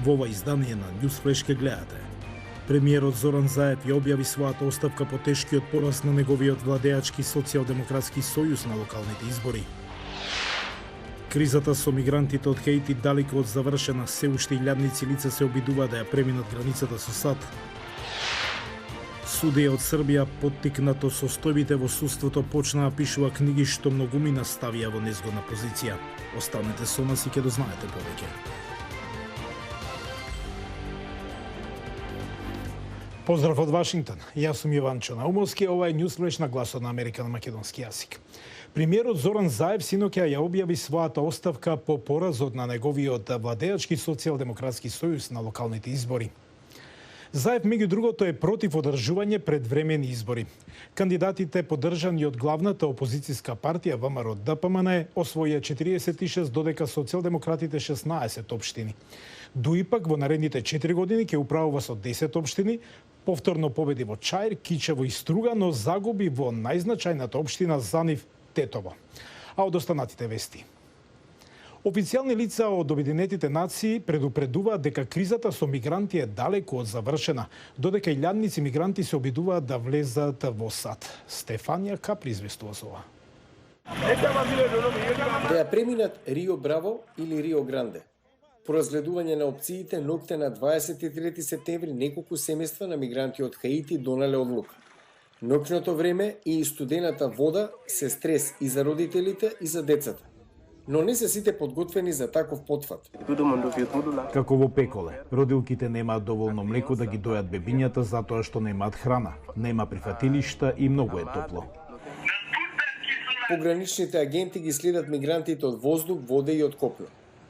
Во ова издание на Newsflash ке гледате. Премиерот Зоран Заев ја објави својата оставка по тешкиот пораз на неговиот владеачки социјалдемократски сојуз на локалните избори. Кризата со мигрантите од Хаити далеку од завршена, се уште илјадници лица се обидуваат да ја преминат границата со САД. Судија од Србија, поттикнато состојбите во судството, почна да пишува книги што многумина ставија во незгодна позиција. Останете со нас и ќе дознаете повеќе. Поздрав од Вашингтон. Јас сум Јованчо Наумовски, ова е Newsflash на Гласот на Америка на македонски јазик. Премиерот Зоран Заев синоќа ја објави својата оставка по поразот на неговиот владеачки социјалдемократски сојуз на локалните избори. Заев, меѓу другото, е против одржување предвремени избори. Кандидатите, поддржани од главната опозицијска партија ВМРО ДПМН, освоија 46, додека социјалдемократите 16 општини. Дуипак во наредните 4 години ќе управува со 10 општини, повторно победи во Чаир, Кичево и Струга, но загуби во најзначајната општина за нив Тетово. А од останатите вести. Официјални лица од Обединетите нации предупредуваат дека кризата со мигранти е далеку од завршена, додека илјадници мигранти се обидуваат да влезат во САД. Стефанија Капри известува за ова. Да ја преминат Рио Браво или Рио Гранде. По разгледување на опциите, ноќта на 23 септември неколку семејства на мигранти од Хаити донале одлука. Ноќното време и студената вода се стрес и за родителите и за децата. Но не се сите подготвени за таков потфат. Како во Пеколе, родилките немаат доволно млеко да ги дојат бебињата затоа што немаат храна, нема прифатилишта и многу е топло. Пограничните агенти ги следат мигрантите од воздух, вода и од копно.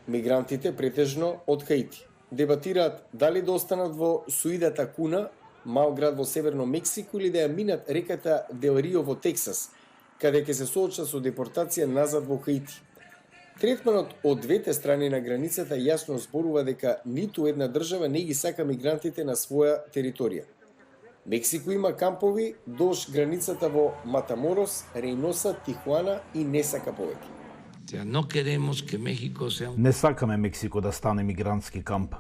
Мигрантите претежно од Хаити дебатираат дали да останат во Суидата Куна, мал град во северно Мексико, или да ја минат реката Дел Рио во Тексас, каде ќе се соочат со депортација назад во Хаити. Третманот од двете страни на границата јасно зборува дека ниту една држава не ги сака мигрантите на своја територија. Мексико има кампови долж границата во Матаморос, Рейноса, Тихуана и не сака повеќе. Не сакаме Мексико да стане мигрантски камп.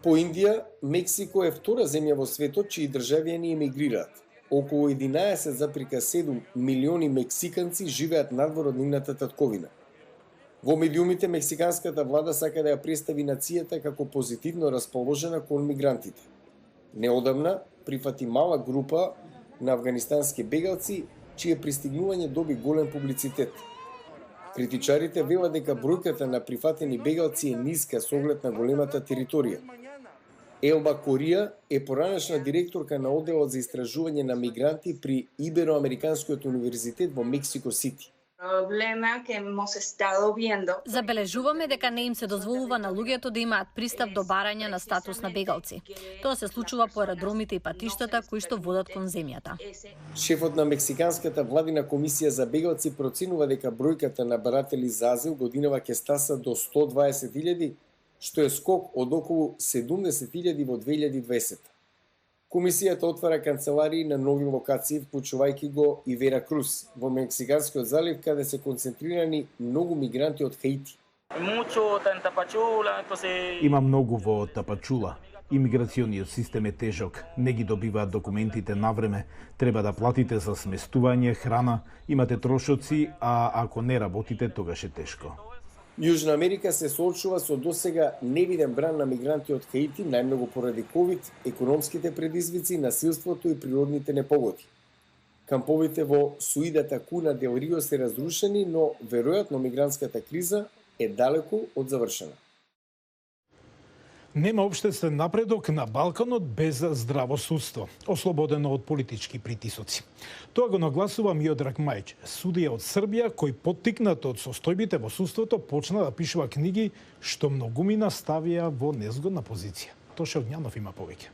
По Индија, Мексико е втора земја во светот чии државјани емигрираат. Околу 11,7 милиони мексиканци живеат надвор од нивната татковина. Во медиумите, мексиканската влада сака да ја представи нацијата како позитивно расположена кон мигрантите. Неодамна прифати мала група на афганистански бегалци, чие пристигнување доби голем публицитет. Критичарите велат дека бројката на прифатени бегалци е ниска со оглед на големата територија. Елба Корија е поранешна директорка на одделот за истражување на мигранти при Ибероамериканскиот универзитет во Мексико Сити. Забележуваме дека не им се дозволува на луѓето да имаат пристап до барање на статус на бегалци. Тоа се случува по аеродромите и патиштата кои што водат кон земјата. Шефот на Мексиканската владина комисија за бегалци проценува дека бројката на баратели за азил годинава ќе стаса до 120.000, што е скок од околу 70.000 во 2020. Комисијата отвара канцеларии на нови локации, вклучувајќи го и Веракрус, во Мексиканскиот залив, каде се концентрирани многу мигранти од Хаити. Има многу во Тапачула. Имиграциониот систем е тежок, не ги добиваат документите навреме, треба да платите за сместување, храна, имате трошоци, а ако не работите, тогаш е тешко. Јужна Америка се соочува со досега невиден бран на мигранти од Хаити, најмногу поради ковид, економските предизвици, насилството и природните непогоди. Камповите во Суидата Куна Дел Рио се разрушени, но веројатно мигрантската криза е далеку од завршена. Нема општествен напредок на Балканот без здраво судство, ослободено од политички притисоци. Тоа го нагласува Миодраг Мајич, судија од Србија, кој поттикнат од состојбите во судството почна да пишува книги што многумина ставија во незгодна позиција. Тоше Огњанов има повеќе.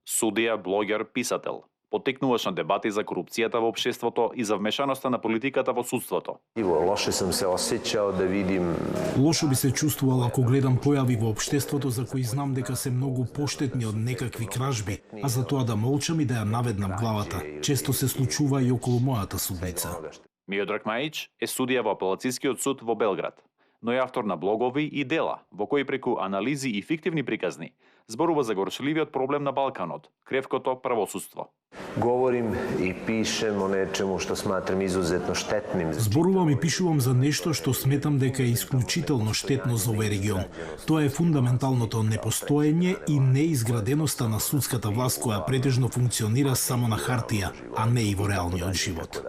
Судија, блогер, писател. Поттикнуваш на дебати за корупцијата во општеството и за вмешаноста на политиката во судството. Лошо сам се осеќао да видим. Лошо би се чувствувал ако гледам појави во општеството за кои знам дека се многу поштетни од некакви кражби, а за тоа да молчам и да ја наведнам главата. Често се случува и околу мојата судница. Миодраг Мајич е судија во апелацијскиот суд во Белград. но е автор на блогови и дела, во кои преку анализи и фиктивни приказни зборува за горчливиот проблем на Балканот, кревкото правосудство. Govorim i pišem o nečemu što smatram izuzetno štetnim. Зборувам и пишувам за нешто што сметам дека е исклучително штетно за овој регион. Тоа е фундаменталното непостоење и неизграденоста на судската власт која претежно функционира само на хартија, а не и во реалниот живот.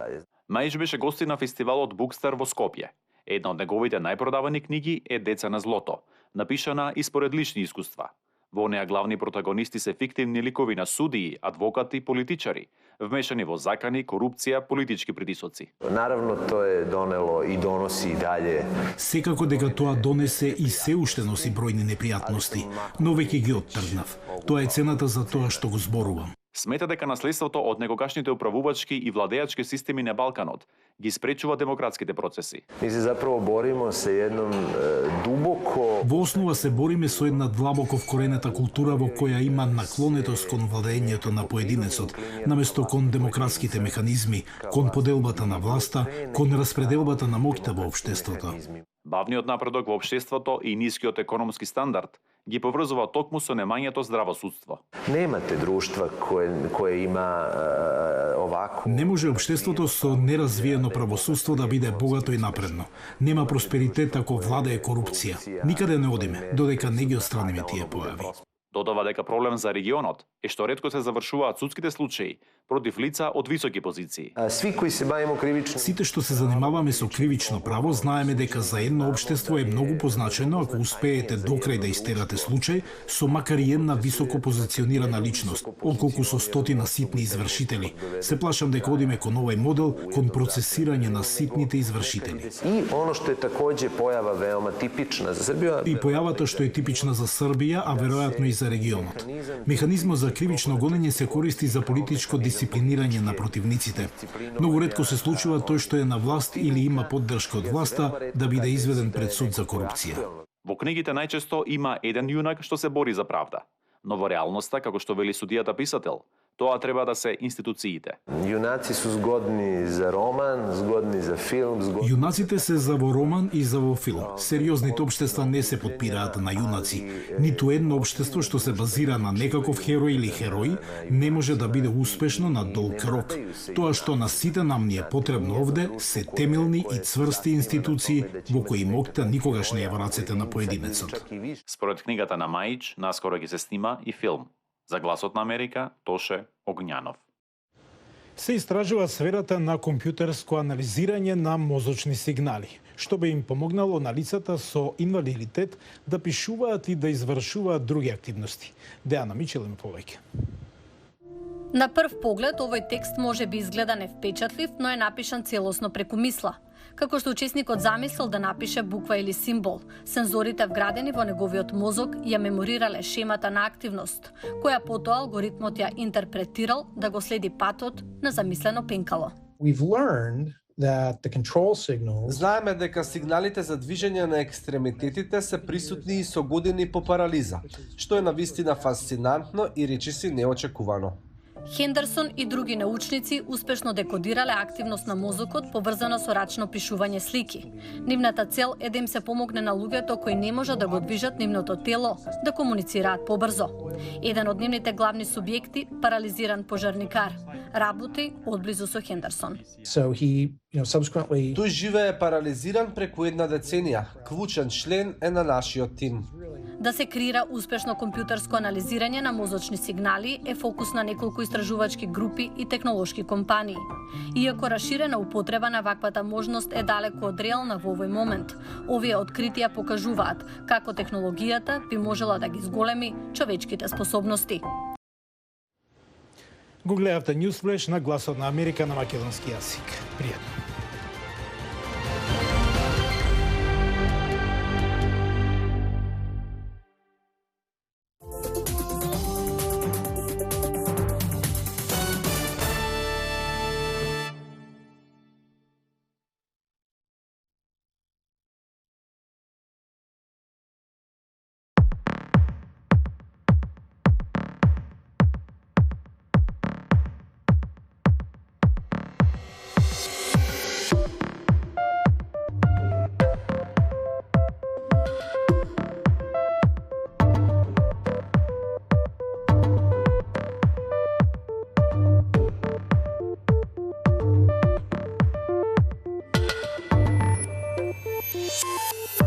Мајиш беше гостин на фестивалот Букстар во Скопје. Една од неговите најпродавани книги е Деца на злото, напишана и според лични искуства. Во неа главни протагонисти се фиктивни ликови на судии, адвокати и политичари, вмешани во закани, корупција, политички притисоци. Naravno, to je donelo i donosi i dalje. Секако дека тоа донесе и се уште носи бројни непријатности, но веќе ги оттргнав. Тоа е цената за тоа што го зборувам. Смета дека наследството од некогашните управувачки и владеачки системи на Балканот ги спречува демократските процеси. Mi se zapravo borimo sa jednom duboko... Во основа се бориме со една длабоко вкоренета култура во која има наклонетост кон владењето на поединецот, наместо кон демократските механизми, кон поделбата на власта, кон распределбата на моќта во општеството. Бавниот напредок во општеството и нискиот економски стандард ги поврзува токму со немањето здраво судство. Nemate društva koje ima ovako... Не може општеството со неразвиено правосудство да биде богато и напредно. Нема просперитет ако владее корупција. Никаде не одиме, додека не ги отстраниме тие појави. Додава дека проблем за регионот е што ретко се завршуваат судските случаи против лица од високи позиции. Svi koji se bavimo krivičnim... Сите што се занимаваме со кривично право знаеме дека за едно општество е многу позначено ако успеете докрај да истерате случај со макар и една високо позиционирана личност, отколку со стотина ситни извршители. Се плашам дека одиме кон овој модел, кон процесирање на ситните извршители. I ono što je takođe pojava veoma tipična za Srbiju... И појавата што е типична за Србија, а веројатно и за регионот. Механизмот за кривично гонење се користи за политичко дисциплинирање на противниците. Многу ретко се случува тој што е на власт или има поддршка од власта да биде изведен пред суд за корупција. Во книгите најчесто има еден јунак што се бори за правда, но во реалноста, како што вели судијата писател, тоа треба да се институциите. Junaci su zgodni za roman, zgodni za film, zgodni... Јунаците се за во роман и за во филм. Сериозните општества не се подпираат на јунаци. Ниту едно општество што се базира на некаков херој или херои не може да биде успешно на долг рок. Тоа што на сите нам ни е потребно овде се темелни и цврсти институции во кои моќта никогаш не е во рацете на поединецот. Според книгата на Мајич, наскоро ќе се снима и филм. За Гласот на Америка, Тоше Огњанов. Се истражува сферата на компјутерско анализирање на мозочни сигнали, што би им помогнало на лицата со инвалидитет да пишуваат и да извршуваат други активности. Дејана Мичел има повеќе. На прв поглед, овој текст може би изгледа невпечатлив, но е напишан целосно преку мисла. Како што учесникот замислил да напише буква или символ, сензорите вградени во неговиот мозок ја меморирале шемата на активност, која потоа алгоритмот ја интерпретирал да го следи патот на замислено пенкало. We've learned that the control signals Знаеме дека сигналите за движење на екстремитетите се присутни и со години по парализа, што е навистина фасцинантно и речиси неочекувано. Хендерсон и други научници успешно декодирале активност на мозокот поврзана со рачно пишување слики. Нивната цел е да им се помогне на луѓето кои не можат да го движат нивното тело да комуницираат побрзо. Еден од нивните главни субјекти, парализиран пожарникар, работи одблизу со Хендерсон. so he subsequently Тој живее парализиран преку една деценија. Клучен член е на нашиот тим. Да се креира успешно компјутерско анализирање на мозочни сигнали е фокус на неколку истражувачки групи и технолошки компании. Иако расширена употреба на ваквата можност е далеко од реална во овој момент, овие откритија покажуваат како технологијата би можела да ги зголеми човечките способности. Го гледавте Newsflash на Гласот на Америка на македонски јазик. Пријатно. Moscow.